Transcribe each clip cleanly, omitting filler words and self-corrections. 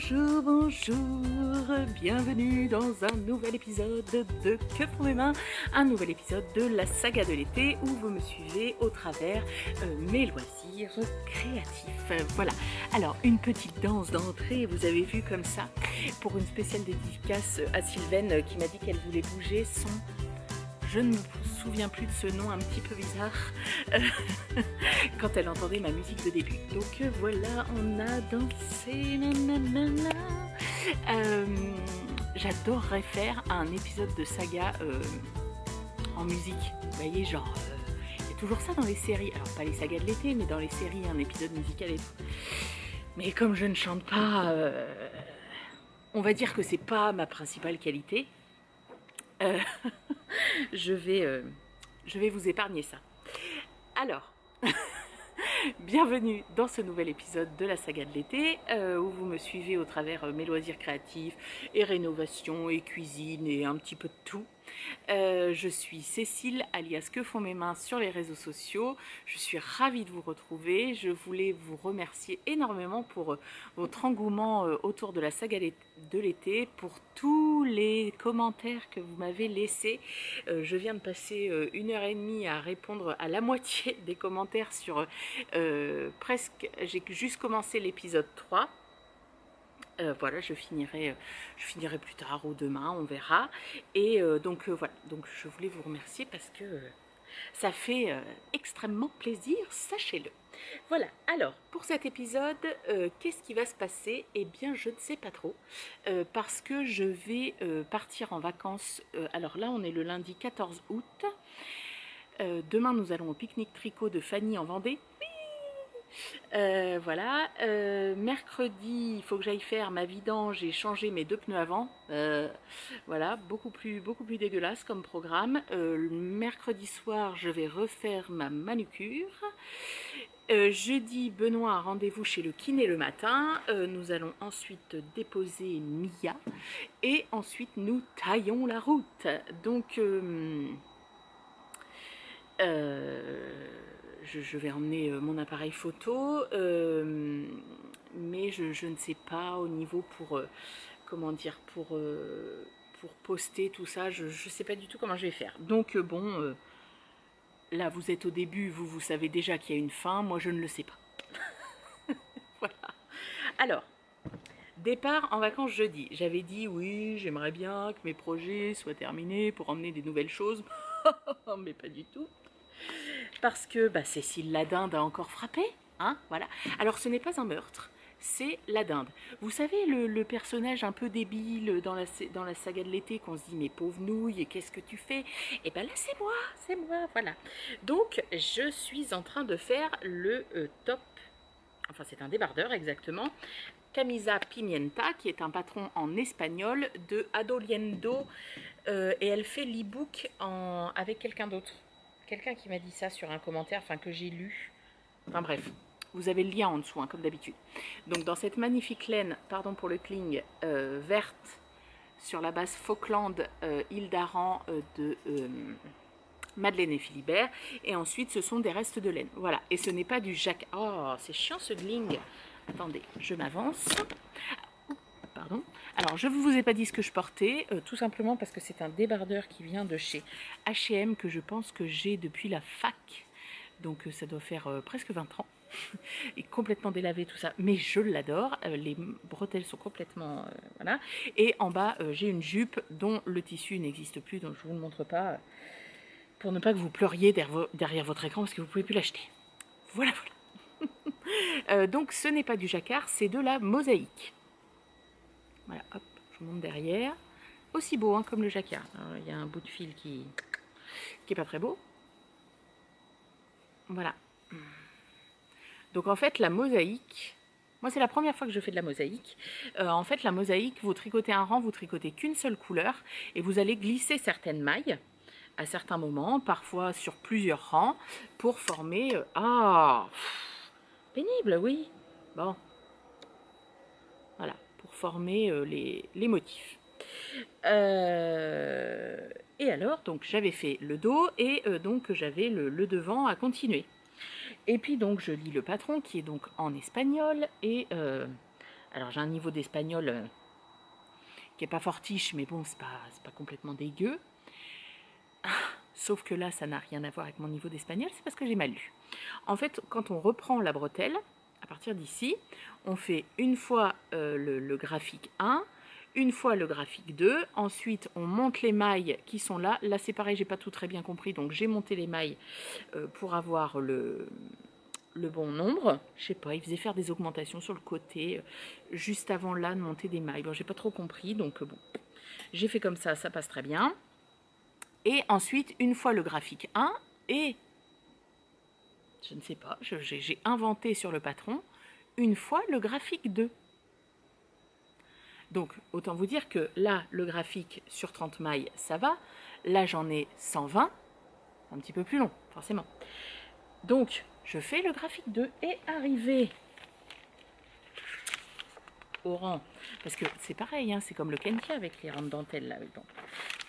Bonjour, bonjour, bienvenue dans un nouvel épisode de Que pour mes mains, un nouvel épisode de la saga de l'été où vous me suivez au travers mes loisirs créatifs. Voilà, alors une petite danse d'entrée, vous avez vu comme ça, pour une spéciale dédicace à Sylvaine qui m'a dit qu'elle voulait bouger son... Je ne me souviens plus de ce nom un petit peu bizarre quand elle entendait ma musique de début. Donc voilà, on a dansé. J'adorerais faire un épisode de saga en musique. Vous voyez, genre, il y a toujours ça dans les séries. Alors pas les sagas de l'été, mais dans les séries, un épisode musical et tout. Mais comme je ne chante pas, on va dire que c'est pas ma principale qualité. Je vais vous épargner ça. Alors, bienvenue dans ce nouvel épisode de la saga de l'été où vous me suivez au travers mes loisirs créatifs et rénovation et cuisine et un petit peu de tout. Je suis Cécile, alias Que font mes mains sur les réseaux sociaux. Je suis ravie de vous retrouver. Je voulais vous remercier énormément pour votre engouement autour de la saga de l'été, pour tous les commentaires que vous m'avez laissés. Je viens de passer 1h30 à répondre à la moitié des commentaires sur presque... J'ai juste commencé l'épisode 3. Voilà, je finirai plus tard ou demain, on verra. Et donc voilà, donc je voulais vous remercier parce que ça fait extrêmement plaisir, sachez-le. Voilà, alors pour cet épisode, qu'est-ce qui va se passer? Eh bien, je ne sais pas trop, parce que je vais partir en vacances. Alors là, on est le lundi 14 août. Demain, nous allons au pique-nique tricot de Fanny en Vendée. Voilà, mercredi il faut que j'aille faire ma vidange et changer mes 2 pneus avant. Voilà, beaucoup plus dégueulasse comme programme. Mercredi soir je vais refaire ma manucure. Jeudi, Benoît a rendez-vous chez le kiné le matin. Nous allons ensuite déposer Mia et ensuite nous taillons la route. Donc je vais emmener mon appareil photo, mais je ne sais pas au niveau pour, comment dire, pour poster tout ça, je ne sais pas du tout comment je vais faire. Donc bon, là vous êtes au début, vous savez déjà qu'il y a une fin, moi je ne le sais pas. Voilà. Alors, départ en vacances jeudi. J'avais dit oui, j'aimerais bien que mes projets soient terminés pour emmener des nouvelles choses, mais pas du tout. Parce que Cécile la dinde a encore frappé, hein, voilà. Alors ce n'est pas un meurtre, c'est la dinde. Vous savez le personnage un peu débile dans la saga de l'été qu'on se dit mais pauvre nouille, qu'est-ce que tu fais? Et ben là c'est moi, voilà. Donc je suis en train de faire le top, enfin c'est un débardeur exactement, Camisa Pimienta, qui est un patron en espagnol de Adoliendo, et elle fait l'e-book avec quelqu'un d'autre. Quelqu'un qui m'a dit ça sur un commentaire, enfin que j'ai lu. Enfin bref, vous avez le lien en dessous, hein, comme d'habitude. Donc dans cette magnifique laine, pardon pour le cling, verte, sur la base Falkland, île d'Aran de Madeleine et Philibert. Et ensuite, ce sont des restes de laine. Voilà, et ce n'est pas du jacquard. Oh, c'est chiant ce gling. Attendez, je m'avance. Pardon. Alors, je ne vous ai pas dit ce que je portais, tout simplement parce que c'est un débardeur qui vient de chez H&M que je pense que j'ai depuis la fac. Donc, ça doit faire presque 20 ans. Et complètement délavé tout ça. Mais je l'adore. Les bretelles sont complètement... voilà. Et en bas, j'ai une jupe dont le tissu n'existe plus, donc je ne vous le montre pas. Pour ne pas que vous pleuriez derrière votre écran parce que vous ne pouvez plus l'acheter. Voilà, voilà. Donc, ce n'est pas du jacquard, c'est de la mosaïque. Voilà, hop, je vous montre derrière. Aussi beau hein, comme le jacquard. Il y a un bout de fil qui est pas très beau. Voilà. Donc en fait, la mosaïque, moi c'est la première fois que je fais de la mosaïque. En fait, la mosaïque, vous tricotez un rang, vous tricotez qu'une seule couleur et vous allez glisser certaines mailles à certains moments, parfois sur plusieurs rangs, pour former... pénible, oui. Bon. Voilà, pour former les motifs. Et alors, donc j'avais fait le dos et donc j'avais le devant à continuer. Et puis donc je lis le patron qui est donc en espagnol et Alors j'ai un niveau d'espagnol qui n'est pas fortiche, mais bon, c'est pas complètement dégueu. Sauf que là, ça n'a rien à voir avec mon niveau d'espagnol, c'est parce que j'ai mal lu. En fait, quand on reprend la bretelle, à partir d'ici, on fait une fois le graphique 1, une fois le graphique 2, ensuite on monte les mailles qui sont là. Là c'est pareil, j'ai pas tout très bien compris, donc j'ai monté les mailles pour avoir le bon nombre. Je sais pas, il faisait faire des augmentations sur le côté, juste avant là de monter des mailles. Bon, j'ai pas trop compris, donc bon, j'ai fait comme ça passe très bien. Et ensuite, une fois le graphique 1, et je ne sais pas, j'ai inventé sur le patron, une fois le graphique 2. Donc, autant vous dire que là, le graphique sur 30 mailles, ça va. Là, j'en ai 120, un petit peu plus long, forcément. Donc, je fais le graphique 2 et arrivé au rang, parce que c'est pareil, hein, c'est comme le Kenkia avec les rangs de dentelle là. Bon.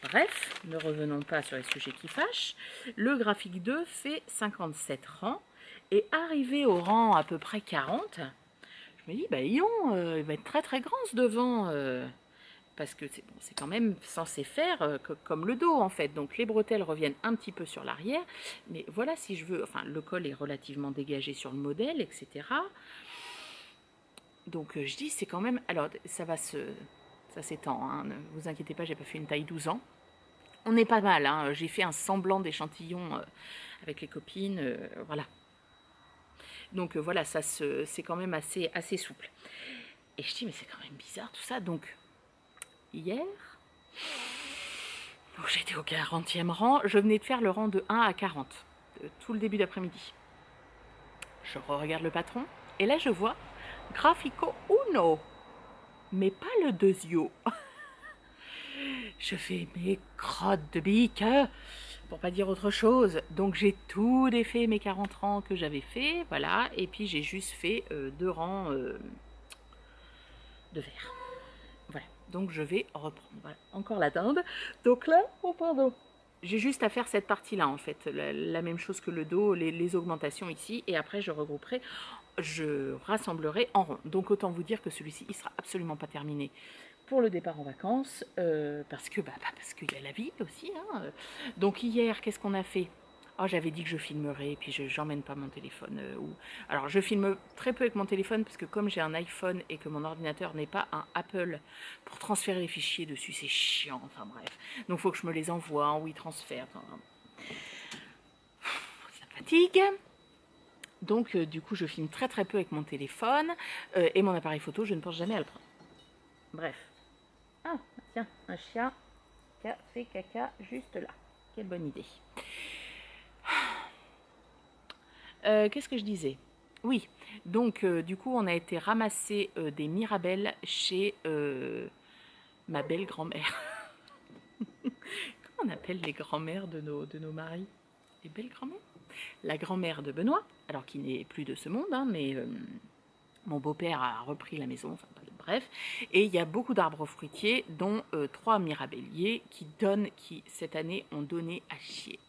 Bref, ne revenons pas sur les sujets qui fâchent. Le graphique 2 fait 57 rangs et arrivé au rang à peu près 40, je me dis, bah il va être très très grand ce devant, parce que c'est bon, quand même censé faire comme le dos en fait. Donc les bretelles reviennent un petit peu sur l'arrière, mais voilà, si je veux, enfin le col est relativement dégagé sur le modèle, etc. Donc je dis, c'est quand même, alors ça s'étend, hein, ne vous inquiétez pas, j'ai pas fait une taille 12 ans. On est pas mal, hein, j'ai fait un semblant d'échantillon avec les copines, voilà. Donc voilà, c'est quand même assez souple. Et je dis, mais c'est quand même bizarre tout ça. Donc hier, j'étais au 40e rang, je venais de faire le rang de 1 à 40, tout le début d'après-midi. Je regarde le patron, et là je vois Grafico Uno, mais pas le deuxième. Je fais mes crottes de bique, pour pas dire autre chose. Donc j'ai tout défait mes 40 rangs que j'avais fait, voilà, et puis j'ai juste fait 2 rangs de verre. Voilà, donc je vais reprendre. Voilà, encore la dinde. Donc là, oh pardon. J'ai juste à faire cette partie-là, en fait, la même chose que le dos, les augmentations ici, et après je regrouperai, je rassemblerai en rond. Donc autant vous dire que celui-ci, il sera absolument pas terminé pour le départ en vacances, parce qu'il y a la vie aussi. Hein. Donc hier, qu'est-ce qu'on a fait? Oh, j'avais dit que je filmerais, et puis je n'emmène pas mon téléphone. Alors, je filme très peu avec mon téléphone, parce que comme j'ai un iPhone et que mon ordinateur n'est pas un Apple, pour transférer les fichiers dessus, c'est chiant, enfin bref. Donc, il faut que je me les envoie en WeTransfer. Enfin, ça fatigue. Donc, du coup, je filme très très peu avec mon téléphone, et mon appareil photo, je ne pense jamais à le prendre. Bref. Ah, tiens, un chien qui a fait caca juste là. Quelle bonne idée. Qu'est-ce que je disais? Oui, donc du coup on a été ramasser des mirabelles chez ma belle grand-mère. Comment on appelle les grand-mères de nos maris? Les belles grand-mères? La grand-mère de Benoît, alors qui n'est plus de ce monde, hein, mais mon beau-père a repris la maison, enfin bref. Et il y a beaucoup d'arbres fruitiers, dont 3 mirabelliers qui cette année ont donné à chier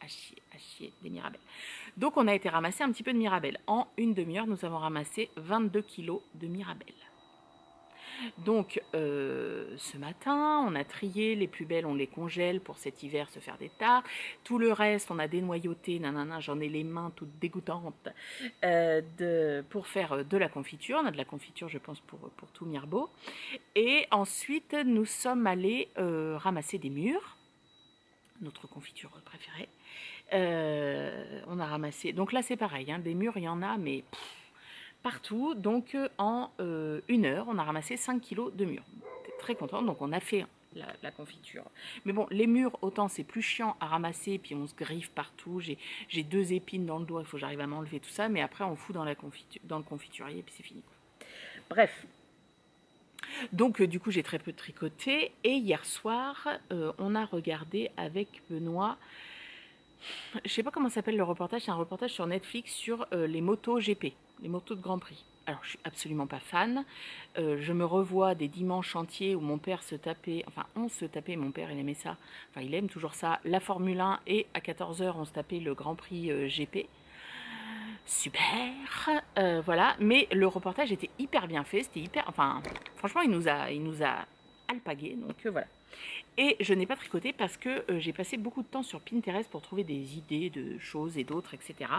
des mirabelles. Donc on a été ramasser un petit peu de mirabelles. En une demi-heure, nous avons ramassé 22 kilos de mirabelles. Donc ce matin, on a trié, les plus belles, on les congèle pour cet hiver se faire des tartes. Tout le reste, on a dénoyauté, nanana, j'en ai les mains toutes dégoûtantes pour faire de la confiture. On a de la confiture, je pense, pour tout Mirbeau. Et ensuite, nous sommes allés ramasser des mûres, notre confiture préférée. On a ramassé, donc là c'est pareil, hein, des mûres, il y en a, mais partout. Donc en 1 heure, on a ramassé 5 kilos de mûres. J'étais très contente, donc on a fait la confiture. Mais bon, les mûres, autant c'est plus chiant à ramasser, puis on se griffe partout. J'ai 2 épines dans le doigt, il faut que j'arrive à m'enlever tout ça, mais après on fout dans le confiturier, puis c'est fini. Bref. Donc du coup j'ai très peu tricoté, et hier soir on a regardé avec Benoît, je sais pas comment s'appelle le reportage, c'est un reportage sur Netflix sur les motos GP, les motos de Grand Prix. Alors je suis absolument pas fan, je me revois des dimanches entiers où mon père se tapait, enfin on se tapait, mon père il aimait ça, enfin il aime toujours ça, la Formule 1, et à 14h on se tapait le Grand Prix GP. super, voilà. Mais le reportage était hyper bien fait, c'était hyper, enfin, franchement, il nous a alpagué, donc voilà. Et je n'ai pas tricoté parce que j'ai passé beaucoup de temps sur Pinterest pour trouver des idées de choses et d'autres, etc.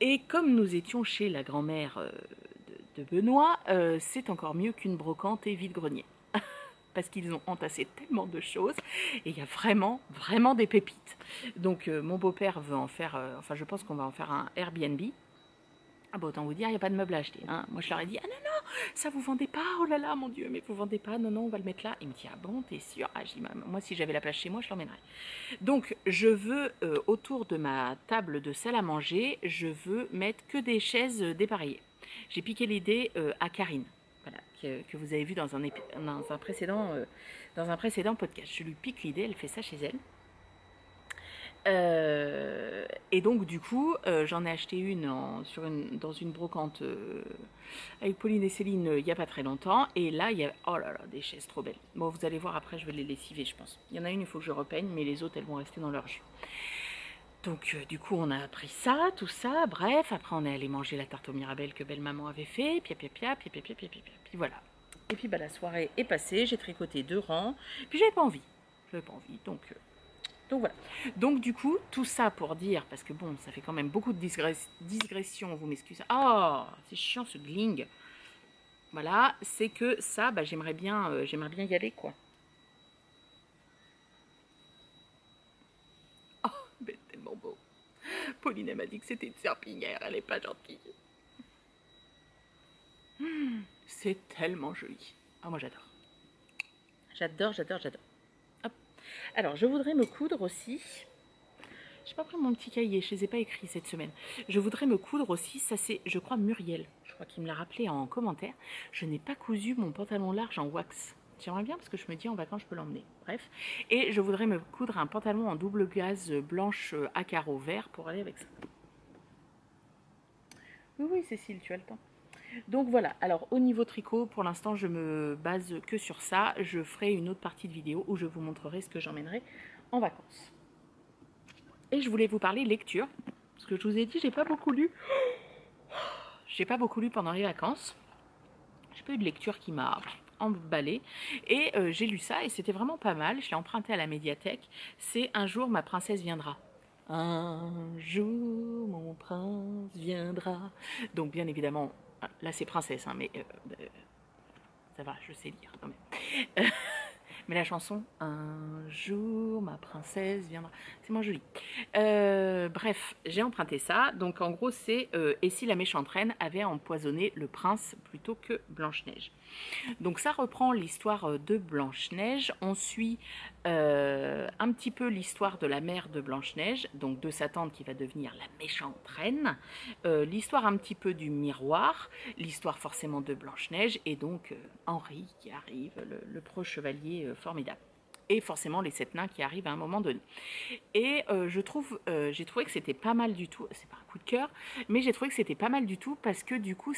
Et comme nous étions chez la grand-mère de Benoît, c'est encore mieux qu'une brocante et vide-grenier. Parce qu'ils ont entassé tellement de choses et il y a vraiment, vraiment des pépites. Donc mon beau-père veut en faire, enfin je pense qu'on va en faire un Airbnb. Ah bah autant vous dire, il n'y a pas de meubles à acheter. Hein. Moi je leur ai dit, ah non, non, ça vous vendez pas, oh là là, mon Dieu, mais vous vendez pas, non, non, on va le mettre là. Il me dit, ah bon, t'es sûr? Ah, j'ai dit, moi si j'avais la place chez moi, je l'emmènerais. Donc je veux, autour de ma table de salle à manger, je veux mettre que des chaises dépareillées. J'ai piqué l'idée à Karine, voilà, que vous avez vu dans un précédent podcast. Je lui pique l'idée, elle fait ça chez elle. Et donc du coup, j'en ai acheté une, dans une brocante avec Pauline et Céline il n'y a pas très longtemps. Et là, il y a, oh là là, des chaises trop belles. Bon, vous allez voir après, je vais les lessiver, je pense. Il y en a une, il faut que je repeigne, mais les autres, elles vont rester dans leur jus. Donc du coup, on a pris ça, tout ça, bref. Après, on est allé manger la tarte aux mirabelles que belle-maman avait fait. Puis voilà. Et puis bah, la soirée est passée, j'ai tricoté 2 rangs. Puis j'avais pas envie. Donc voilà. Donc du coup, tout ça pour dire, parce que bon, ça fait quand même beaucoup de digression, vous m'excusez. Oh, c'est chiant ce gling. Voilà, c'est que ça, bah, j'aimerais bien y aller, quoi. Oh, mais tellement beau. Pauline, elle m'a dit que c'était une serpillière, elle est pas gentille. C'est tellement joli. Ah, moi j'adore. J'adore, j'adore, j'adore. Hop. Alors, je voudrais me coudre aussi. J'ai pas pris mon petit cahier, je les ai pas écrits cette semaine. Je voudrais me coudre aussi, ça c'est, je crois, Muriel. Je crois qu'il me l'a rappelé en commentaire. Je n'ai pas cousu mon pantalon large en wax. J'aimerais bien parce que je me dis en vacances je peux l'emmener. Bref. Et je voudrais me coudre un pantalon en double gaze blanche à carreaux verts pour aller avec ça. Oui, oui, Cécile, tu as le temps. Donc voilà, alors au niveau tricot, pour l'instant je me base que sur ça. Je ferai une autre partie de vidéo où je vous montrerai ce que j'emmènerai en vacances. Et je voulais vous parler lecture, parce que je vous ai dit, j'ai pas beaucoup lu. J'ai pas beaucoup lu pendant les vacances. J'ai pas eu de lecture qui m'a emballée. Et j'ai lu ça et c'était vraiment pas mal. Je l'ai emprunté à la médiathèque. C'est Un jour ma princesse viendra. Un jour mon prince viendra. Donc bien évidemment, là c'est princesse, hein, mais ça va, je sais lire quand même. Mais la chanson, un jour ma princesse viendra, c'est moins joli. Bref, j'ai emprunté ça. Donc en gros, c'est et si la méchante reine avait empoisonné le prince plutôt que Blanche-Neige. Donc ça reprend l'histoire de Blanche-Neige. On suit un petit peu l'histoire de la mère de Blanche-Neige, donc de sa tante qui va devenir la méchante reine. L'histoire un petit peu du miroir, l'histoire forcément de Blanche-Neige et donc Henri qui arrive, le preux chevalier formidable. Et forcément les 7 nains qui arrivent à un moment donné. Et j'ai trouvé que c'était pas mal du tout, c'est pas un coup de cœur, mais j'ai trouvé que c'était pas mal du tout parce que du coup,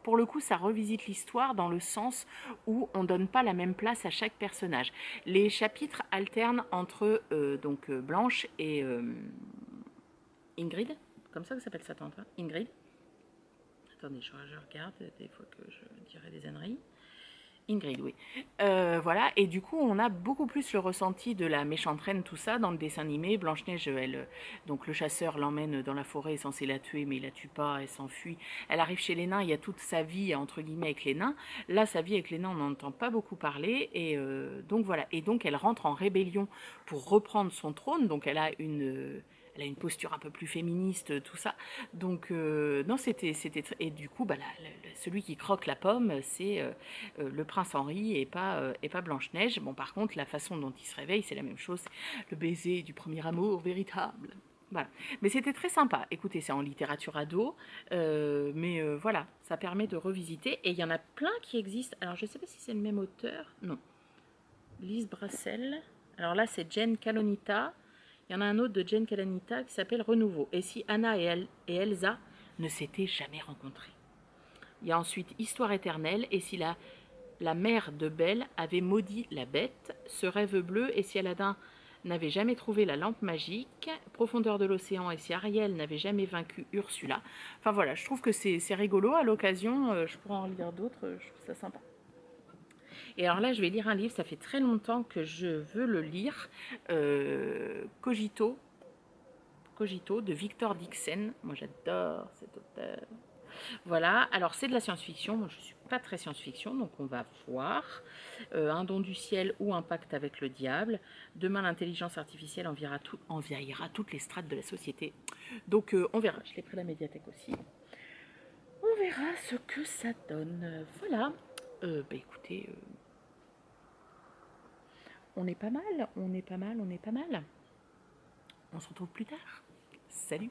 pour le coup, ça revisite l'histoire dans le sens où on donne pas la même place à chaque personnage. Les chapitres alternent entre donc Blanche et Ingrid, comme ça s'appelle sa tante, hein, Ingrid. Attendez, je regarde, des fois que je dirais des âneries. Ingrid, oui. Voilà, et du coup, on a beaucoup plus le ressenti de la méchante reine, tout ça, dans le dessin animé. Blanche-Neige, donc le chasseur l'emmène dans la forêt, est censé la tuer, mais il la tue pas, elle s'enfuit. Elle arrive chez les nains, il y a toute sa vie, entre guillemets, avec les nains. Là, sa vie avec les nains, on n'entend pas beaucoup parler, et donc voilà. Et donc, elle rentre en rébellion pour reprendre son trône, donc elle a une posture un peu plus féministe, tout ça. Donc, non, c'était. Et du coup, bah, celui qui croque la pomme, c'est le prince Henri et pas Blanche-Neige. Bon, par contre, la façon dont il se réveille, c'est la même chose. Le baiser du premier amour véritable. Voilà. Mais c'était très sympa. Écoutez, c'est en littérature ado, mais voilà, ça permet de revisiter. Et il y en a plein qui existent. Alors, je ne sais pas si c'est le même auteur. Non. Lise Brassel. Alors là, c'est Jen Calonita. Il y en a un autre de Jen Calonita qui s'appelle Renouveau. Et si Anna et Elsa ne s'étaient jamais rencontrées. Il y a ensuite Histoire éternelle. Et si la mère de Belle avait maudit la bête, ce rêve bleu, et si Aladdin n'avait jamais trouvé la lampe magique, Profondeur de l'océan et si Ariel n'avait jamais vaincu Ursula. Enfin voilà, je trouve que c'est rigolo. À l'occasion, je pourrais en lire d'autres, je trouve ça sympa. Et alors là, je vais lire un livre, ça fait très longtemps que je veux le lire, Cogito de Victor Dixon. Moi j'adore cet auteur. Voilà, alors c'est de la science-fiction, moi je ne suis pas très science-fiction, donc on va voir. Un don du ciel ou un pacte avec le diable. Demain l'intelligence artificielle envahira toutes les strates de la société. Donc on verra, je l'ai pris à la médiathèque aussi. On verra ce que ça donne. Voilà, écoutez, on est pas mal, on est pas mal, on est pas mal. On se retrouve plus tard. Salut!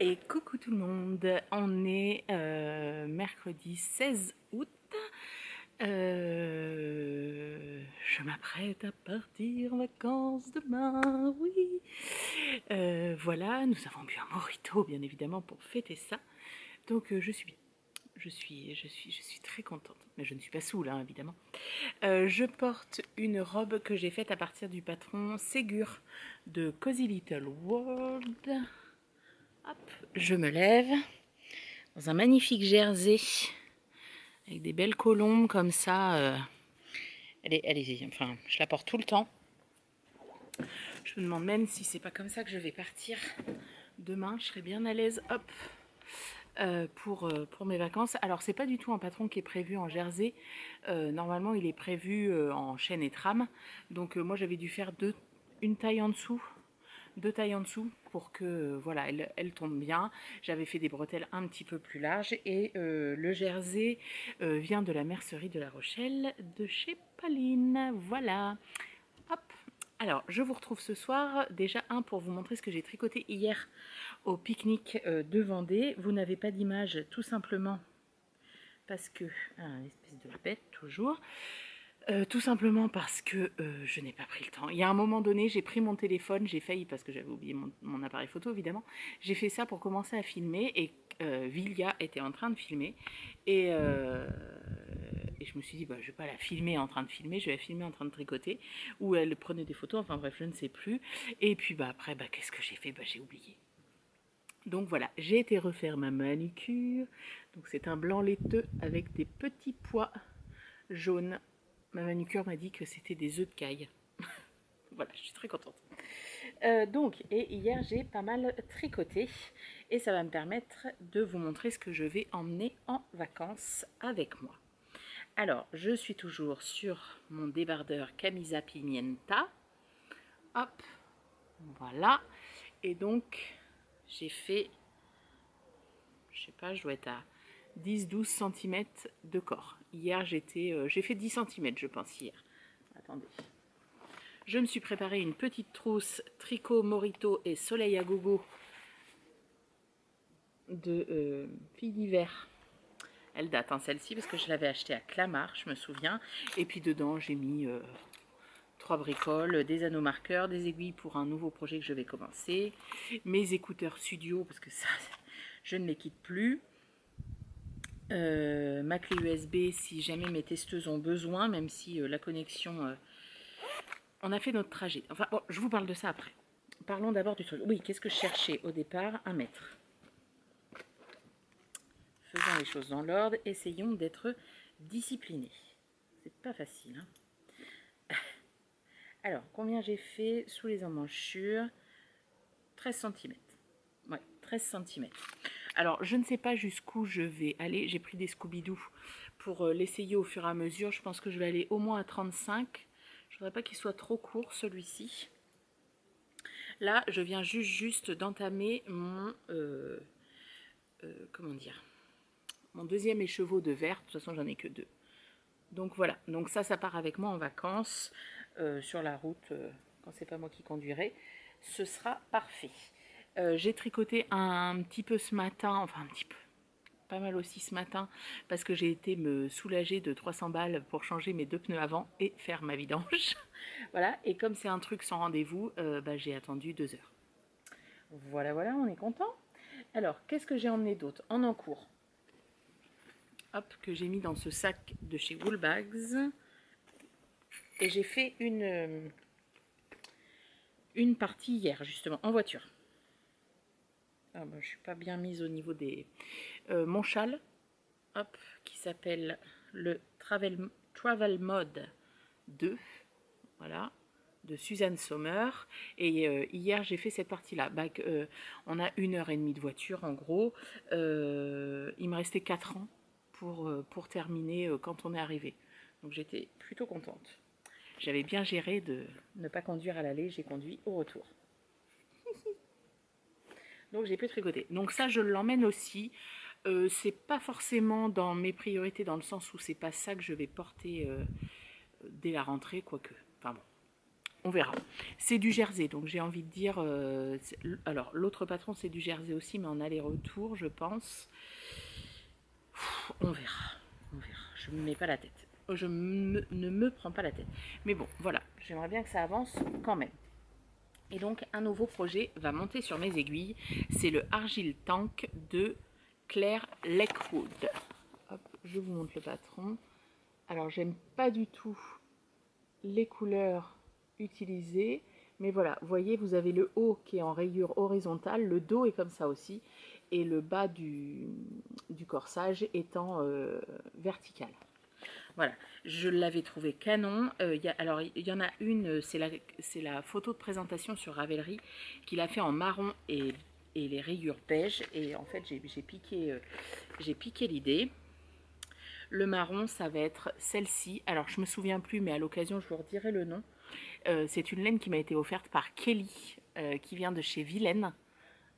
Et coucou tout le monde, on est mercredi 16 août. Je m'apprête à partir en vacances demain, oui. Voilà, nous avons bu un mojito bien évidemment pour fêter ça. Donc je suis très contente, mais je ne suis pas saoule hein, évidemment. Je porte une robe que j'ai faite à partir du patron Ségur de Cozy Little World. Hop, je me lève dans un magnifique jersey avec des belles colombes comme ça. Enfin, je la porte tout le temps. Je me demande même si c'est pas comme ça que je vais partir demain. Je serai bien à l'aise, hop, pour mes vacances. Alors c'est pas du tout un patron qui est prévu en jersey. Normalement, il est prévu en chaîne et trame. Donc moi, j'avais dû faire une taille en dessous. 2 tailles en dessous pour que voilà elle tombe bien. J'avais fait des bretelles un petit peu plus larges et le jersey vient de la mercerie de La Rochelle de chez Pauline. Voilà, hop. Alors je vous retrouve ce soir déjà pour vous montrer ce que j'ai tricoté hier au pique-nique de Vendée. Vous n'avez pas d'image tout simplement parce que une espèce de bête toujours. Tout simplement parce que je n'ai pas pris le temps. Il y a un moment donné, j'ai pris mon téléphone, j'ai failli, parce que j'avais oublié mon appareil photo évidemment, j'ai fait ça pour commencer à filmer et Vilia était en train de filmer et je me suis dit, bah, je ne vais pas la filmer en train de filmer, je vais la filmer en train de tricoter ou elle prenait des photos, enfin bref, je ne sais plus. Et puis bah, après, bah, qu'est-ce que j'ai fait? Bah, j'ai oublié. Donc voilà, j'ai été refaire ma manucure. Donc c'est un blanc laiteux avec des petits pois jaunes. Ma manucure m'a dit que c'était des œufs de caille. Voilà, je suis très contente. Et hier j'ai pas mal tricoté et ça va me permettre de vous montrer ce que je vais emmener en vacances avec moi. Alors, je suis toujours sur mon débardeur Camisa Pimienta. Hop, voilà. Et donc, j'ai fait, je sais pas, je dois être à 10-12 cm de corps. Hier, j'ai fait 10 cm, je pense, hier. Attendez. Je me suis préparé une petite trousse tricot Morito et soleil à gogo de fille d'hiver. Elle date, hein, celle-ci, parce que je l'avais achetée à Clamart, je me souviens. Et puis dedans, j'ai mis 3 bricoles, des anneaux marqueurs, des aiguilles pour un nouveau projet que je vais commencer, mes écouteurs studio, parce que ça, je ne les quitte plus. ma clé USB si jamais mes testeuses ont besoin, même si la connexion... on a fait notre trajet. Enfin, bon, je vous parle de ça après. Parlons d'abord du truc. Oui, qu'est-ce que je cherchais au départ? Un mètre. Faisons les choses dans l'ordre. Essayons d'être disciplinés. C'est pas facile, hein. Alors, combien j'ai fait sous les emmanchures? 13 cm. Ouais, 13 cm. Alors, je ne sais pas jusqu'où je vais aller. J'ai pris des Scooby-Doo pour l'essayer au fur et à mesure. Je pense que je vais aller au moins à 35. Je ne voudrais pas qu'il soit trop court, celui-ci. Là, je viens juste d'entamer mon... comment dire, mon deuxième écheveau de verre. De toute façon, j'en ai que 2. Donc voilà. Donc ça part avec moi en vacances, sur la route, quand c'est pas moi qui conduirai. Ce sera parfait. J'ai tricoté un petit peu ce matin, enfin un petit peu, pas mal aussi ce matin, parce que j'ai été me soulager de 300 balles pour changer mes 2 pneus avant et faire ma vidange. Voilà, et comme c'est un truc sans rendez-vous, j'ai attendu 2 heures. Voilà, voilà, on est content. Alors, qu'est-ce que j'ai emmené d'autre en encours? Hop, que j'ai mis dans ce sac de chez Woolbags. Et j'ai fait une partie hier, justement, en voiture. Ah ben, je suis pas bien mise au niveau des... mon châle, hop, qui s'appelle le Travel Mode 2, voilà, de Suzanne Sommer. Et hier, j'ai fait cette partie-là. On a 1h30 de voiture, en gros. Il me restait 4 ans pour terminer quand on est arrivé. Donc j'étais plutôt contente. J'avais bien géré de ne pas conduire à l'aller, j'ai conduit au retour. Donc j'ai pu tricoter. Donc ça, je l'emmène aussi. C'est pas forcément dans mes priorités, dans le sens où c'est pas ça que je vais porter dès la rentrée, quoique. Enfin bon, on verra. C'est du jersey, donc j'ai envie de dire... alors, l'autre patron, c'est du jersey aussi, mais en aller-retour, je pense. On verra. On verra. Je ne me mets pas la tête. Ne me prends pas la tête. Mais bon, voilà. J'aimerais bien que ça avance quand même. Et donc, un nouveau projet va monter sur mes aiguilles. C'est le Argile Tank de Claire Lakewood. Hop, je vous montre le patron. Alors, j'aime pas du tout les couleurs utilisées. Mais voilà, vous voyez, vous avez le haut qui est en rayure horizontale. Le dos est comme ça aussi. Et le bas du corsage étant vertical. Voilà, je l'avais trouvé canon. Alors, il y en a une, c'est la photo de présentation sur Ravelry qu'il a fait en marron et les rayures beige. Et en fait, j'ai piqué l'idée. Le marron, ça va être celle-ci. Alors, je me souviens plus, mais à l'occasion, je vous redirai le nom. C'est une laine qui m'a été offerte par Kelly, qui vient de chez Vilaine.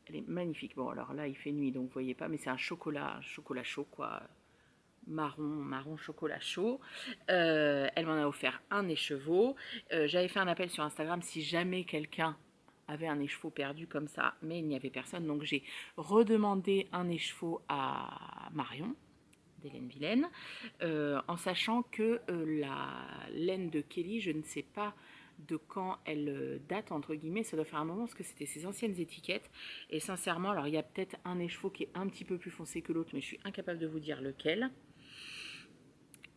Elle est magnifique. Bon, alors là, il fait nuit, donc vous voyez pas, mais c'est un chocolat chaud, quoi. Marron chocolat chaud. Elle m'en a offert un écheveau. J'avais fait un appel sur Instagram si jamais quelqu'un avait un écheveau perdu comme ça, mais il n'y avait personne. Donc j'ai redemandé un écheveau à Marion, d'Hélène Vilaine, en sachant que la laine de Kelly, je ne sais pas de quand elle date, entre guillemets, ça doit faire un moment, parce que c'était ses anciennes étiquettes. Et sincèrement, alors il y a peut-être un écheveau qui est un petit peu plus foncé que l'autre, mais je suis incapable de vous dire lequel.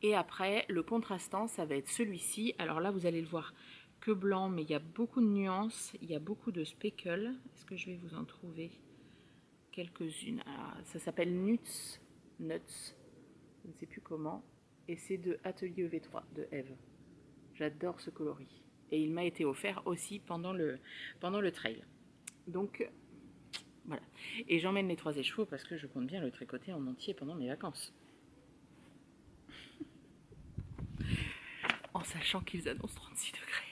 Et après, le contrastant, ça va être celui-ci. Alors là, vous allez le voir que blanc, mais il y a beaucoup de nuances, il y a beaucoup de speckles. Est-ce que je vais vous en trouver quelques-unes? Ça s'appelle Nuts, je ne sais plus comment. Et c'est de Atelier EV3 de Eve. J'adore ce coloris. Et il m'a été offert aussi pendant le trail. Donc, voilà. Et j'emmène les 3 écheveaux parce que je compte bien le tricoter en entier pendant mes vacances. En sachant qu'ils annoncent 36 degrés.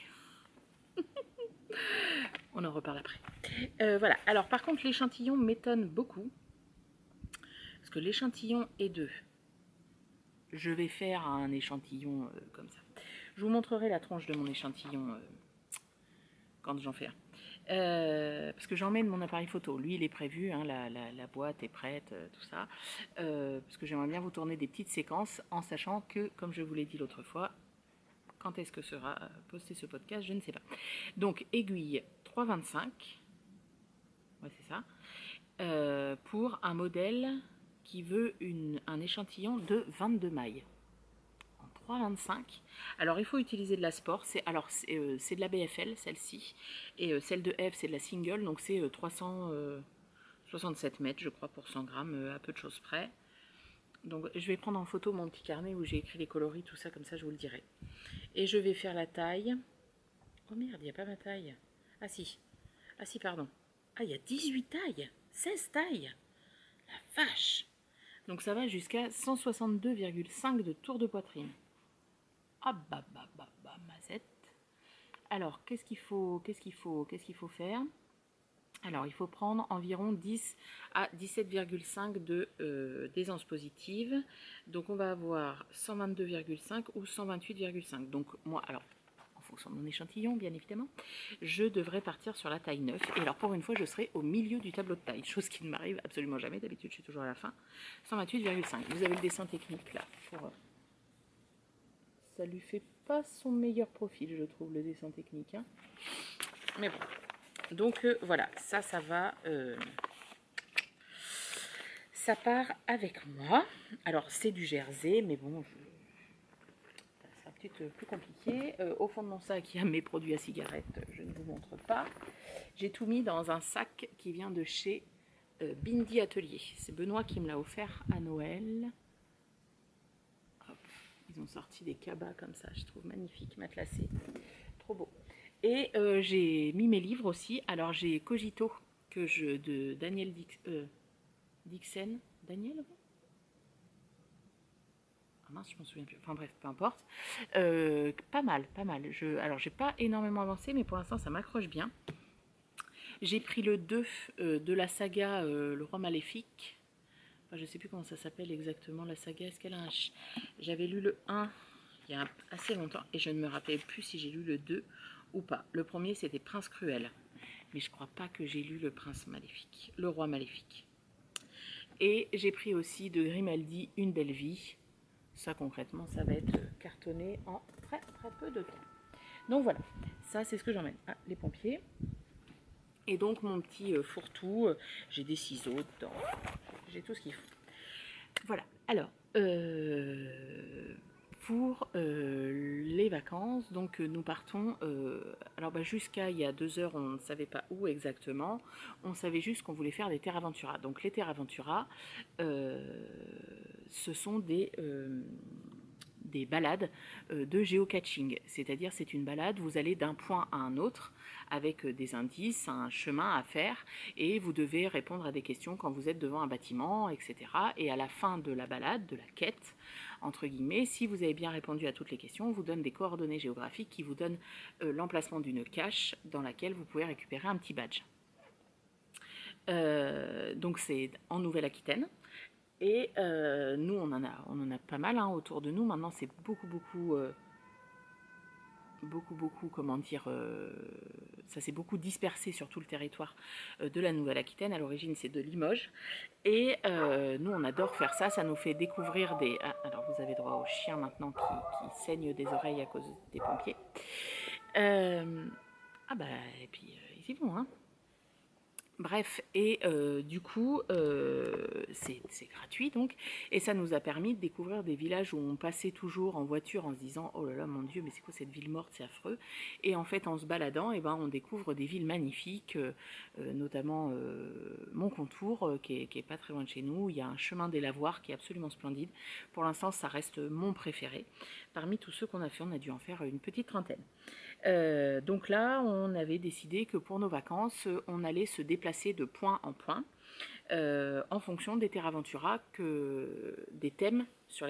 On en reparle après. Voilà. Alors, par contre, l'échantillon m'étonne beaucoup. Parce que l'échantillon est 2. Je vais faire un échantillon comme ça. Je vous montrerai la tronche de mon échantillon quand j'en fais un. Parce que j'emmène mon appareil photo. Lui, il est prévu, hein, la boîte est prête, tout ça. Parce que j'aimerais bien vous tourner des petites séquences en sachant que, comme je vous l'ai dit l'autre fois, quand est-ce que sera posté ce podcast, je ne sais pas. Donc, aiguille 3,25. Ouais, c'est ça. Pour un modèle qui veut un échantillon de 22 mailles. 3,25. Alors il faut utiliser de la sport, c'est de la BFL celle-ci, et celle de Eve c'est de la single, donc c'est 367 mètres je crois pour 100 grammes, à peu de choses près. Donc je vais prendre en photo mon petit carnet où j'ai écrit les coloris, tout ça, comme ça je vous le dirai. Et je vais faire la taille. Oh merde, il n'y a pas ma taille. Ah si, pardon. Ah, il y a 18 tailles, 16 tailles. La vache. Donc ça va jusqu'à 162,5 de tour de poitrine. Ah bah mazette. Alors, qu'est-ce qu'il faut faire? Alors, il faut prendre environ 10 à 17,5 de d'aisance positive. Donc, on va avoir 122,5 ou 128,5. Donc, moi, alors, en fonction de mon échantillon, bien évidemment, je devrais partir sur la taille 9. Et alors, pour une fois, je serai au milieu du tableau de taille, chose qui ne m'arrive absolument jamais. D'habitude, je suis toujours à la fin. 128,5. Vous avez le dessin technique, là, pour... Ça lui fait pas son meilleur profil, je trouve, le dessin technique. Hein. Mais bon. Donc, voilà. Ça va... ça part avec moi. Alors, c'est du jersey, mais bon... Ça sera peut-être plus compliqué. Au fond de mon sac, il y a mes produits à cigarettes. Je ne vous montre pas. J'ai tout mis dans un sac qui vient de chez Bindi Atelier. C'est Benoît qui me l'a offert à Noël. Ils ont sorti des cabas comme ça, je trouve magnifique, matelassé, trop beau. Et j'ai mis mes livres aussi. Alors j'ai Cogito de Daniel Dixon. Daniel? Ah mince, je m'en souviens plus. Enfin bref, peu importe. Pas mal. Alors j'ai pas énormément avancé, mais pour l'instant ça m'accroche bien. J'ai pris le 2 de la saga Le Roi Maléfique. Enfin, je sais plus comment ça s'appelle exactement la saga. Est-ce qu'elle a un... J'avais lu le 1 il y a assez longtemps et je ne me rappelle plus si j'ai lu le 2 ou pas. Le premier c'était Prince Cruel, mais je crois pas que j'ai lu le Prince Maléfique, le Roi Maléfique. Et j'ai pris aussi de Grimaldi Une belle vie. Ça concrètement ça va être cartonné en très peu de temps. Donc voilà, ça c'est ce que j'emmène. Ah, les pompiers. Et donc mon petit fourre-tout, j'ai des ciseaux dedans, j'ai tout ce qu'il faut. Voilà, alors, pour les vacances, donc nous partons, alors jusqu'à il y a 2 heures, on ne savait pas où exactement, on savait juste qu'on voulait faire des Terra Ventura. Donc les Terra Ventura, ce sont des balades de géocaching, c'est-à-dire c'est une balade, vous allez d'un point à un autre avec des indices, un chemin à faire et vous devez répondre à des questions quand vous êtes devant un bâtiment, etc. Et à la fin de la balade, de la quête, entre guillemets, si vous avez bien répondu à toutes les questions, on vous donne des coordonnées géographiques qui vous donnent l'emplacement d'une cache dans laquelle vous pouvez récupérer un petit badge. Donc c'est en Nouvelle-Aquitaine. Et nous, on en a pas mal autour de nous. Maintenant, c'est beaucoup, comment dire, ça s'est beaucoup dispersé sur tout le territoire de la Nouvelle-Aquitaine. À l'origine, c'est de Limoges. Et nous, on adore faire ça. Ça nous fait découvrir des... Ah, alors, vous avez droit aux chiens maintenant qui saignent des oreilles à cause des pompiers. Ah bah, et puis, ils y vont, hein. Bref, et du coup, c'est gratuit donc, et ça nous a permis de découvrir des villages où on passait toujours en voiture en se disant « Oh là là, mon Dieu, mais c'est quoi cette ville morte, c'est affreux !» Et en fait, en se baladant, on découvre des villes magnifiques, notamment Montcontour, qui est pas très loin de chez nous. Il y a un chemin des Lavoirs qui est absolument splendide. Pour l'instant, ça reste mon préféré. Parmi tous ceux qu'on a fait, on a dû en faire une petite trentaine. Donc là, on avait décidé que pour nos vacances, on allait se déplacer de point en point en fonction des Terra Ventura, des thèmes sur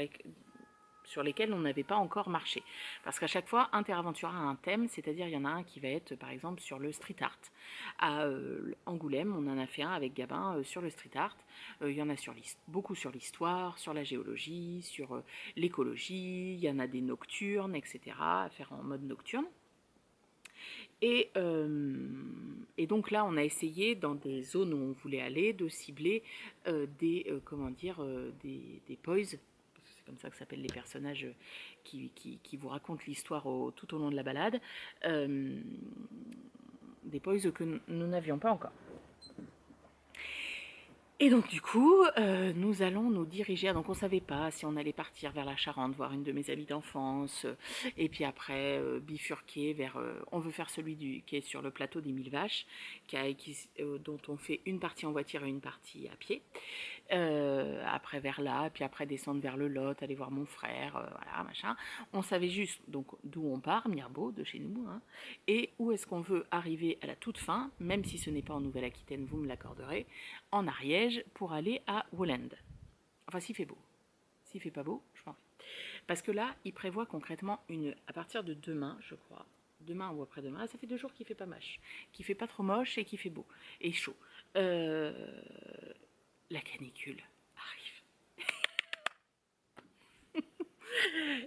lesquels on n'avait pas encore marché. Parce qu'à chaque fois, un Terra Ventura a un thème, c'est-à-dire il y en a un qui va être par exemple sur le street art. À Angoulême, on en a fait un avec Gabin sur le street art. Il y en a beaucoup sur l'histoire, sur la géologie, sur l'écologie, il y en a des nocturnes, etc. à faire en mode nocturne. Et donc là, on a essayé, dans des zones où on voulait aller, de cibler des poys, c'est comme ça que s'appellent les personnages qui vous racontent l'histoire tout au long de la balade, des poys que nous n'avions pas encore. Et donc du coup, nous allons nous diriger. Donc on savait pas si on allait partir vers la Charente, voir une de mes amies d'enfance, et puis après bifurquer vers. On veut faire celui qui est sur le plateau des Mille Vaches, dont on fait une partie en voiture et une partie à pied. Après vers là, puis après descendre vers le Lot, aller voir mon frère, voilà, machin. On savait juste donc d'où on part, Mirebeau, de chez nous, hein, et où est-ce qu'on veut arriver à la toute fin, même si ce n'est pas en Nouvelle-Aquitaine, vous me l'accorderez, en Ariège, pour aller à Woolend. Enfin, s'il fait beau. S'il fait pas beau, je m'en vais. Parce que là, il prévoit concrètement à partir de demain, je crois, demain ou après-demain, ça fait 2 jours qu'il fait pas moche, qu'il fait pas trop moche et qu'il fait beau et chaud. La canicule arrive.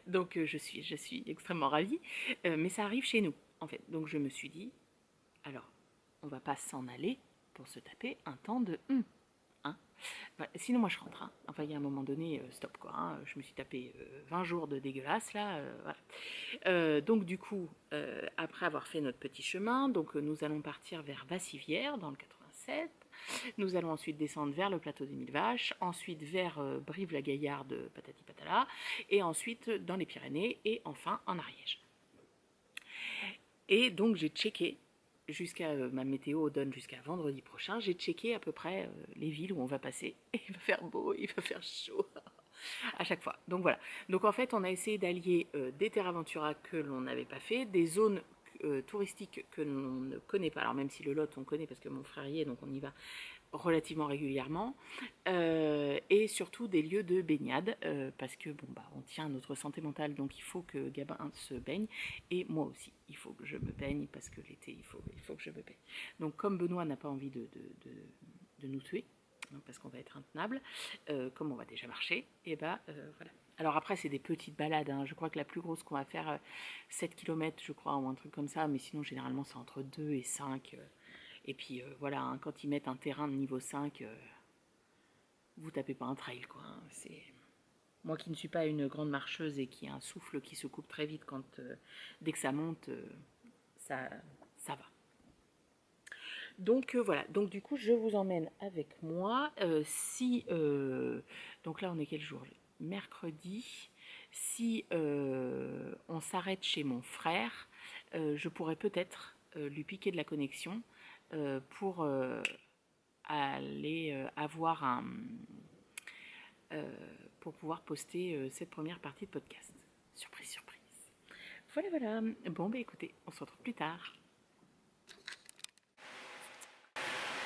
Donc je suis extrêmement ravie, mais ça arrive chez nous en fait. Donc je me suis dit, alors on va pas s'en aller pour se taper un temps de hein. Bah, sinon moi je rentre. Hein. Enfin il y a un moment donné, stop quoi. Hein. Je me suis tapé 20 jours de dégueulasse là. Voilà. Donc du coup, après avoir fait notre petit chemin, donc nous allons partir vers Vassivière dans le 87. Nous allons ensuite descendre vers le plateau des Mille Vaches, ensuite vers Brive-la-Gaillarde, patati patala, et ensuite dans les Pyrénées, et enfin en Ariège. Et donc j'ai checké, jusqu'à ma météo donne jusqu'à vendredi prochain, j'ai checké à peu près les villes où on va passer. Et il va faire beau, il va faire chaud à chaque fois. Donc voilà. Donc en fait, on a essayé d'allier des Terra Ventura que l'on n'avait pas fait, des zones touristiques que l'on ne connaît pas. Alors même si le Lot on connaît parce que mon frère y est, donc on y va relativement régulièrement, et surtout des lieux de baignade, parce que bon bah on tient à notre santé mentale, donc il faut que Gabin se baigne, et moi aussi il faut que je me baigne, parce que l'été il faut que je me baigne. Donc comme Benoît n'a pas envie de nous tuer, parce qu'on va être intenable, comme on va déjà marcher, et bah voilà. Alors après c'est des petites balades, hein. Je crois que la plus grosse qu'on va faire 7 km je crois, ou un truc comme ça, mais sinon généralement c'est entre 2 et 5. Et puis voilà, hein, quand ils mettent un terrain de niveau 5, vous tapez pas un trail quoi. Hein. C'est moi qui ne suis pas une grande marcheuse et qui a un souffle qui se coupe très vite dès que ça monte, ça va. Donc voilà, donc du coup je vous emmène avec moi. Donc là on est quel jour? Mercredi. Si on s'arrête chez mon frère, je pourrais peut-être lui piquer de la connexion pour aller avoir pour pouvoir poster cette première partie de podcast. Surprise, surprise. Voilà, voilà. Bon, bah écoutez, on se retrouve plus tard.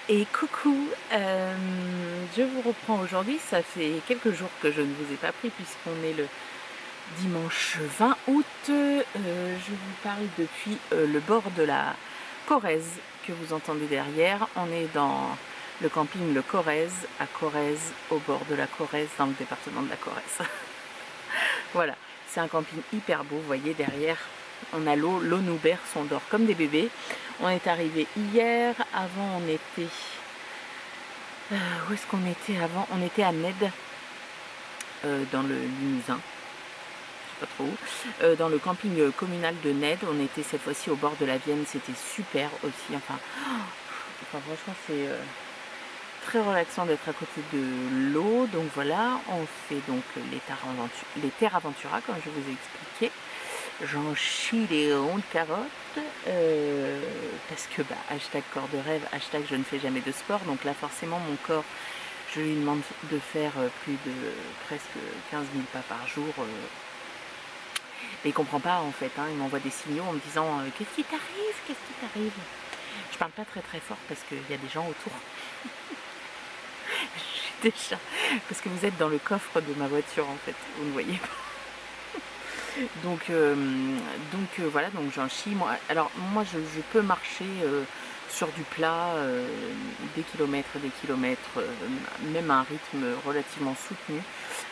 Et coucou, je vous reprends aujourd'hui. Ça fait quelques jours que je ne vous ai pas pris puisqu'on est le dimanche 20 août. Je vous parle depuis le bord de la Corrèze que vous entendez derrière. On est dans le camping Le Corrèze, à Corrèze, au bord de la Corrèze, dans le département de la Corrèze. Voilà, c'est un camping hyper beau, vous voyez derrière, on a l'eau nous berce, on dort comme des bébés. On est arrivé hier, avant on était... où est-ce qu'on était avant? On était à Ned, dans le Limousin, je sais pas trop où, dans le camping communal de Ned. On était cette fois-ci au bord de la Vienne, c'était super aussi, enfin franchement c'est... très relaxant d'être à côté de l'eau. Donc voilà, on fait donc les Terra Ventura comme je vous ai expliqué. J'en chie les ronds de carottes parce que bah, hashtag corps de rêve, hashtag je ne fais jamais de sport. Donc là forcément mon corps, je lui demande de faire plus de presque 15 000 pas par jour. Et il comprend pas en fait, hein. Il m'envoie des signaux en me disant qu'est-ce qui t'arrive, qu'est-ce qui t'arrive. Je parle pas très très fort parce qu'il y a des gens autour. Déjà, parce que vous êtes dans le coffre de ma voiture en fait, vous ne voyez pas. Donc voilà, donc j'en chie. Alors moi je peux marcher sur du plat des kilomètres, même à un rythme relativement soutenu.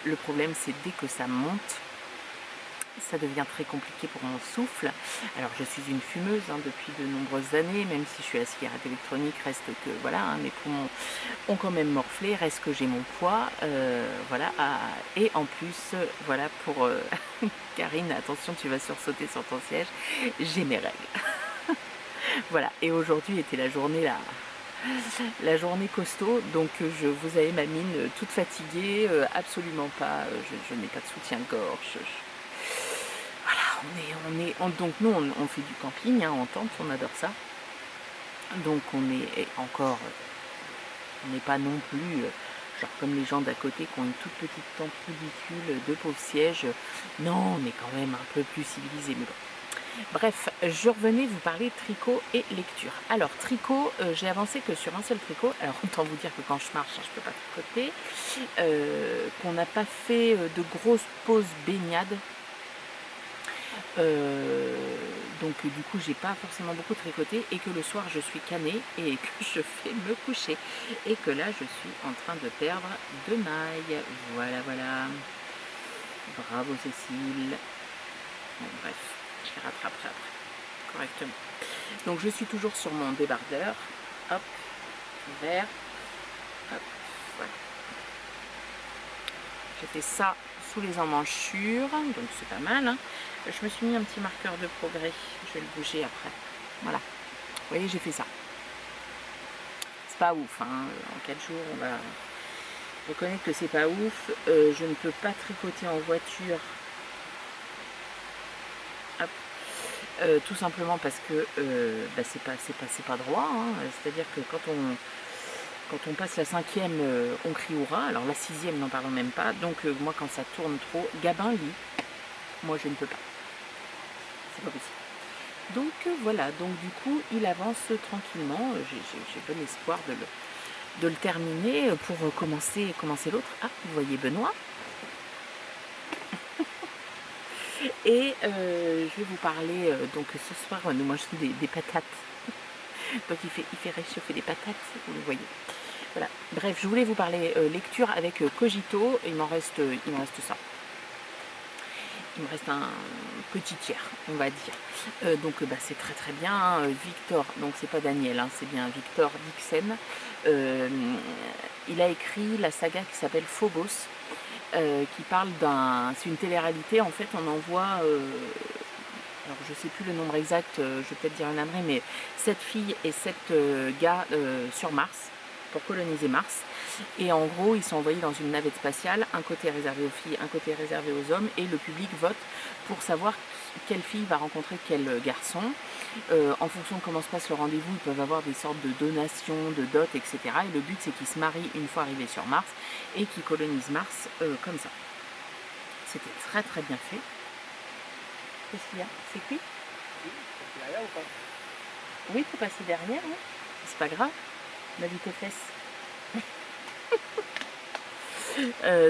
Le problème c'est dès que ça monte, ça devient très compliqué pour mon souffle. Alors je suis une fumeuse hein, depuis de nombreuses années, même si je suis à la cigarette électronique, reste que voilà, hein, mes poumons ont quand même morflé, reste que j'ai mon poids, voilà, et en plus, voilà, pour Karine, attention tu vas sursauter sur ton siège, j'ai mes règles. Voilà, et aujourd'hui était la journée là, la journée costaud, donc vous avez ma mine toute fatiguée, absolument pas, je n'ai pas de soutien-gorge. Voilà, donc nous on fait du camping, hein, en tente, on adore ça. Donc on est encore, on n'est pas non plus genre comme les gens d'à côté qui ont une toute petite tente ridicule, deux pauvres sièges. Non, on est quand même un peu plus civilisé, mais bon. Bref, je revenais vous parler tricot et lecture. Alors tricot, j'ai avancé que sur un seul tricot. Alors autant vous dire que quand je marche, je ne peux pas tricoter. Qu'on n'a pas fait de grosses pauses baignade. Donc du coup j'ai pas forcément beaucoup tricoté et que le soir je suis canée et que je fais me coucher et que là je suis en train de perdre 2 mailles. Voilà, voilà. Bravo Cécile. Bon bref, je les rattraperai après correctement. Donc je suis toujours sur mon débardeur. Hop, vert. Hop, voilà. J'ai fait ça sous les emmanchures, donc c'est pas mal, hein. Je me suis mis un petit marqueur de progrès, je vais le bouger après. Voilà, vous voyez, j'ai fait ça. C'est pas ouf, hein. En 4 jours, on va reconnaître que c'est pas ouf. Je ne peux pas tricoter en voiture. Hop. Tout simplement parce que bah, c'est pas droit, hein. C'est-à-dire que quand on passe la 5e, on crie hurrah. Alors la 6e, n'en parlons même pas. Donc moi, quand ça tourne trop, Gabin lit. Moi, je ne peux pas. C'est pas possible. Donc voilà. Donc du coup, il avance tranquillement. J'ai bon espoir de le terminer pour commencer l'autre. Ah, vous voyez Benoît. Et je vais vous parler. Donc ce soir, nous mangeons des patates. Donc il fait réchauffer des patates, vous le voyez. Voilà. Bref, je voulais vous parler lecture avec Cogito. Il m'en reste ça. Il me reste un petit tiers, on va dire. Donc bah, c'est très très bien. Hein. Victor, donc c'est pas Daniel, hein, c'est bien Victor Dixon. Il a écrit la saga qui s'appelle Phobos, qui parle c'est une télé-réalité. En fait, on envoie... alors je sais plus le nombre exact, je vais peut-être dire une ânerie, mais 7 filles et 7 gars sur Mars, pour coloniser Mars. Et en gros, ils sont envoyés dans une navette spatiale, un côté réservé aux filles, un côté réservé aux hommes, et le public vote pour savoir quelle fille va rencontrer quel garçon. En fonction de comment se passe le rendez-vous, ils peuvent avoir des sortes de donations, de dots, etc. Et le but, c'est qu'ils se marient une fois arrivés sur Mars et qu'ils colonisent Mars comme ça. C'était très très bien fait. Qu'est-ce qu'il y a? C'est cuit? Oui, c'est derrière ou pas? Oui, il faut passer derrière, hein. C'est pas grave, on a vu tes fesses.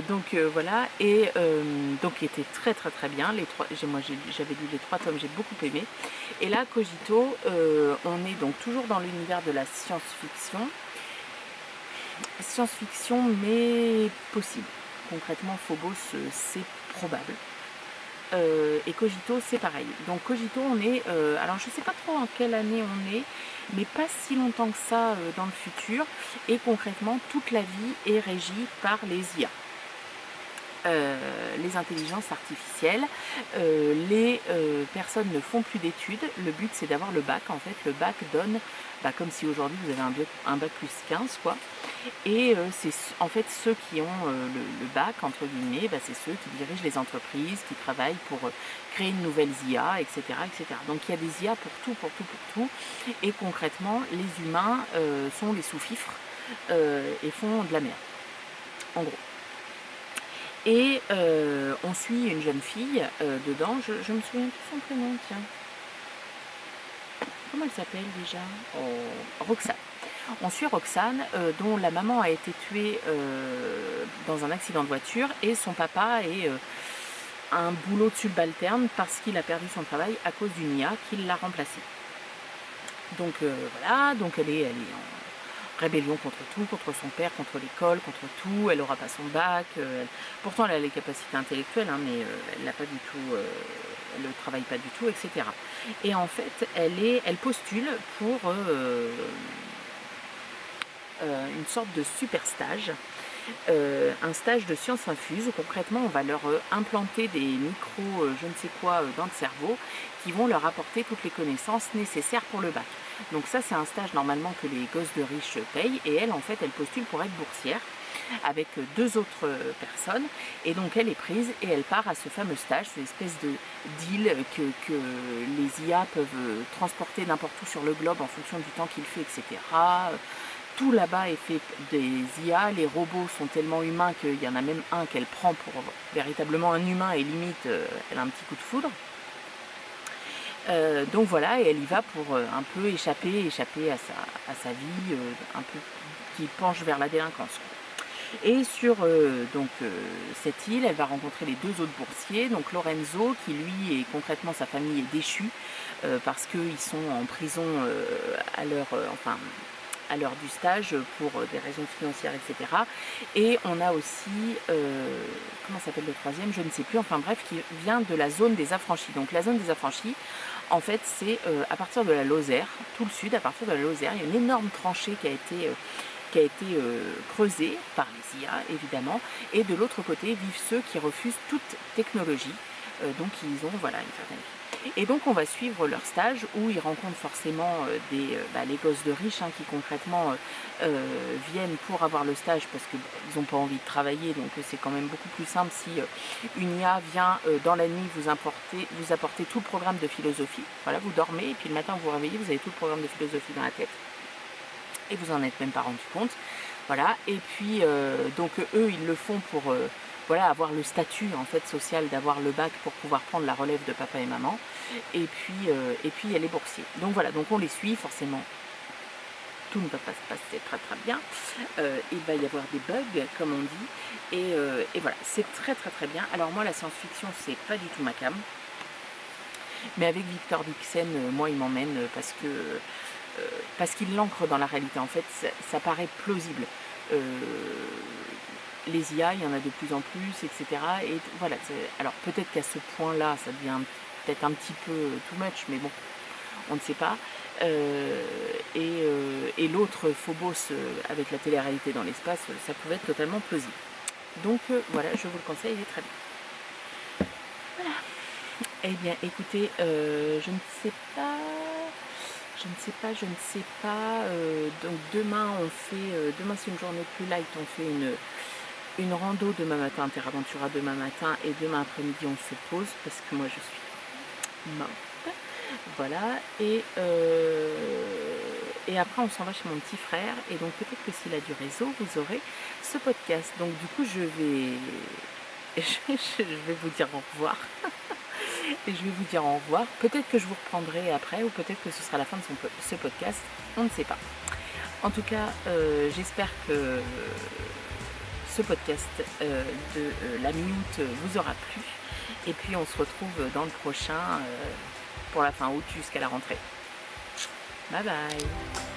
Donc voilà, et donc il était très très très bien. Moi j'avais lu les 3 tomes, j'ai beaucoup aimé. Et là, Cogito, on est donc toujours dans l'univers de la science-fiction. Science-fiction, mais possible. Concrètement, Phobos, c'est probable. Et Cogito, c'est pareil. Donc Cogito, on est... alors je ne sais pas trop en quelle année on est, mais pas si longtemps que ça dans le futur. Et concrètement, toute la vie est régie par les IA. Les intelligences artificielles. Les personnes ne font plus d'études. Le but, c'est d'avoir le bac. En fait, le bac donne, bah, comme si aujourd'hui vous avez un bac plus 15, quoi. Et c'est en fait ceux qui ont le bac, entre guillemets, bah, c'est ceux qui dirigent les entreprises, qui travaillent pour créer une nouvelle IA, etc., etc. Donc il y a des IA pour tout, pour tout, pour tout. Et concrètement, les humains sont les sous-fifres et font de la merde, en gros. Et on suit une jeune fille dedans, je me souviens plus son prénom, tiens. Comment elle s'appelle déjà? Roxane. On suit Roxane, dont la maman a été tuée dans un accident de voiture et son papa est un boulot de subalterne parce qu'il a perdu son travail à cause d'une IA qui l'a remplacé. Donc voilà, donc elle est en rébellion contre tout, contre son père, contre l'école, contre tout. Elle n'aura pas son bac. Pourtant, elle a les capacités intellectuelles, hein, mais elle n'a pas du tout, elle ne travaille pas du tout, etc. Et en fait, elle postule pour une sorte de super stage un stage de sciences infuses où concrètement on va leur implanter des micros je ne sais quoi dans le cerveau qui vont leur apporter toutes les connaissances nécessaires pour le bac. Donc ça c'est un stage normalement que les gosses de riches payent et elle en fait elle postule pour être boursière avec 2 autres personnes et donc elle est prise et elle part à ce fameux stage, cette espèce de deal que les IA peuvent transporter n'importe où sur le globe en fonction du temps qu'il fait, etc. Tout là-bas est fait des IA, les robots sont tellement humains qu'il y en a même un qu'elle prend pour véritablement un humain et limite elle a un petit coup de foudre. Donc voilà, et elle y va pour un peu échapper à sa vie, un peu qui penche vers la délinquance. Et sur cette île, elle va rencontrer les 2 autres boursiers, donc Lorenzo qui lui est concrètement sa famille est déchue parce qu'ils sont en prison à l'heure du stage pour des raisons financières, etc. Et on a aussi, comment s'appelle le troisième, je ne sais plus, enfin bref, qui vient de la zone des affranchis. Donc la zone des affranchis, en fait, c'est à partir de la Lozère, tout le sud, à partir de la Lozère, il y a une énorme tranchée qui a été creusée par les IA, évidemment, et de l'autre côté vivent ceux qui refusent toute technologie, donc ils ont voilà, une certaine vie. Et donc on va suivre leur stage où ils rencontrent forcément les gosses de riches qui concrètement viennent pour avoir le stage parce qu'ils n'ont pas envie de travailler, donc c'est quand même beaucoup plus simple si une IA vient dans la nuit vous apporter tout le programme de philosophie. Voilà, vous dormez et puis le matin vous vous réveillez, vous avez tout le programme de philosophie dans la tête et vous en êtes même pas rendu compte. Voilà, et puis donc eux ils le font pour voilà, avoir le statut en fait social d'avoir le bac pour pouvoir prendre la relève de papa et maman, et puis il y a les boursiers. Donc voilà, donc on les suit forcément. Tout ne va pas se passer très très bien, il va y avoir des bugs comme on dit, et voilà, c'est très très très bien. Alors moi la science-fiction c'est pas du tout ma came, mais avec Victor Dixon, moi il m'emmène parce qu'il l'ancre dans la réalité. En fait ça paraît plausible. Les IA, il y en a de plus en plus, etc. Et voilà, alors peut-être qu'à ce point-là, ça devient peut-être un petit peu too much, mais bon, on ne sait pas. Et l'autre Phobos avec la télé-réalité dans l'espace, ça pouvait être totalement plausible. Donc voilà, je vous le conseille, il est très bien. Voilà. Eh bien, écoutez, je ne sais pas. Donc demain, demain c'est une journée plus light, on fait une rando demain matin, Terraventura demain matin, et demain après-midi on se pose parce que moi je suis morte. Voilà, et après on s'en va chez mon petit frère, et donc peut-être que s'il a du réseau, vous aurez ce podcast. Donc du coup je vais vous dire au revoir. Et je vais vous dire au revoir. Peut-être que je vous reprendrai après, ou peut-être que ce sera la fin de ce podcast. On ne sait pas. En tout cas, j'espère que ce podcast de la minute vous aura plu. Et puis on se retrouve dans le prochain pour la fin août jusqu'à la rentrée. Bye bye.